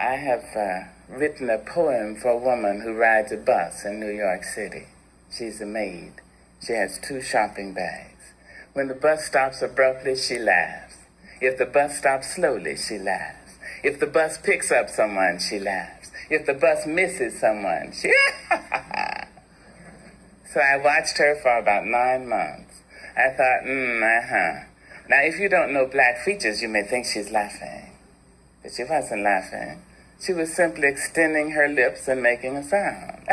I have written a poem for a woman who rides a bus in New York City. She's a maid. She has 2 shopping bags. When the bus stops abruptly, she laughs. If the bus stops slowly, she laughs. If the bus picks up someone, she laughs. If the bus misses someone, she... So I watched her for about 9 months. I thought, Now, if you don't know black features, you may think she's laughing. But she wasn't laughing. She was simply extending her lips and making a sound.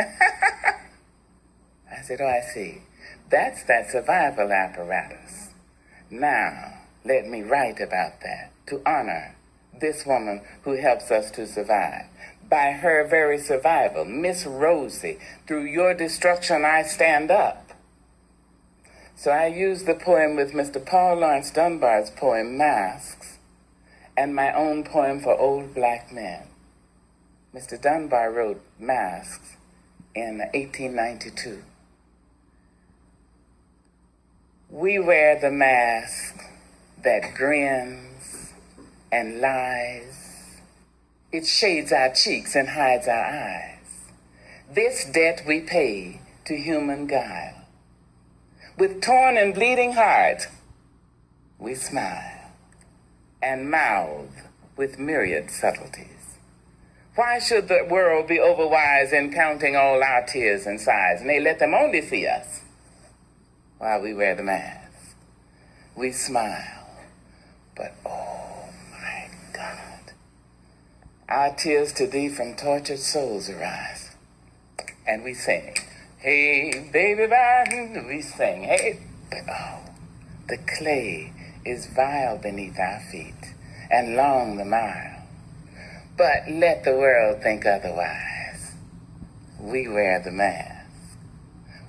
I said, oh, I see. That's that survival apparatus. Now, let me write about that to honor this woman who helps us to survive. By her very survival, Miss Rosie, through your destruction I stand up. So I used the poem with Mr. Paul Laurence Dunbar's poem, Masks, and my own poem for old black men. Mr. Dunbar wrote Masks in 1892. We wear the mask that grins and lies. It shades our cheeks and hides our eyes. This debt we pay to human guile. With torn and bleeding heart, we smile and mouth with myriad subtleties. Why should the world be overwise in counting all our tears and sighs? Nay, let them only see us while we wear the mask. We smile, but oh my God, our tears to thee from tortured souls arise. And we sing, hey, baby, bye. We sing, hey, but oh, the clay is vile beneath our feet and long the mile. But let the world think otherwise. We wear the mask.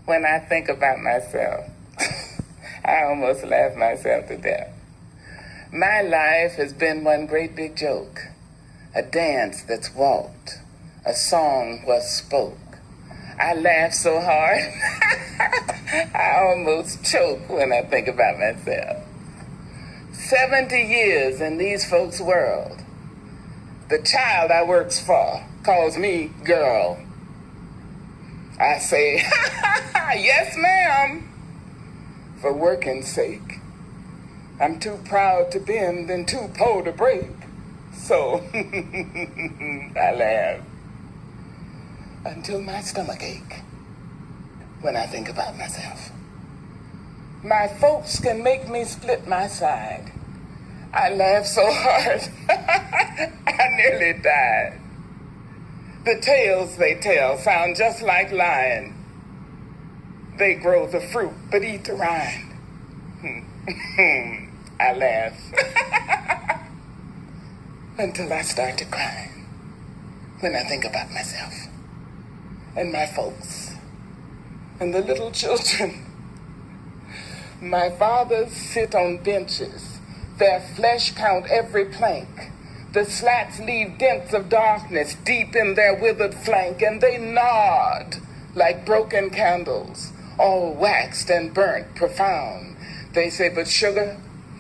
When I think about myself, I almost laugh myself to death. My life has been one great big joke, a dance that's walked, a song was spoke. I laugh so hard, I almost choke when I think about myself. 70 years in these folks' world. The child I works for calls me girl. I say, yes, ma'am, for working's sake. I'm too proud to bend and too poor to break. So I laugh until my stomach ache when I think about myself. My folks can make me split my side. I laugh so hard, I nearly died. The tales they tell sound just like lying. They grow the fruit, but eat the rind. I laugh until I start to cry when I think about myself and my folks and the little children. My fathers sit on benches. Their flesh count every plank. The slats leave dents of darkness deep in their withered flank, and they nod like broken candles, all waxed and burnt profound. They say, but sugar,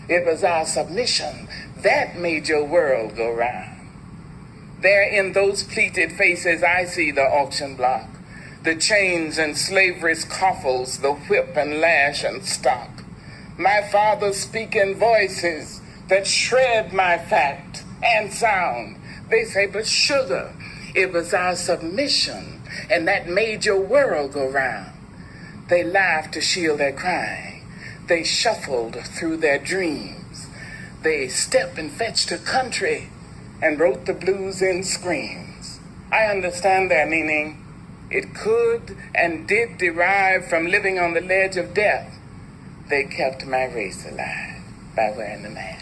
it was our submission that made your world go round. There in those pleated faces I see the auction block, the chains and slavery's coffles, the whip and lash and stock. My fathers speak in voices that shred my fact and sound. They say, but sugar, it was our submission, and that made your world go round. They laughed to shield their crying. They shuffled through their dreams. They stepped and fetched a country and wrote the blues in screams. I understand their meaning. It could and did derive from living on the ledge of death. They kept my race alive by wearing the mask.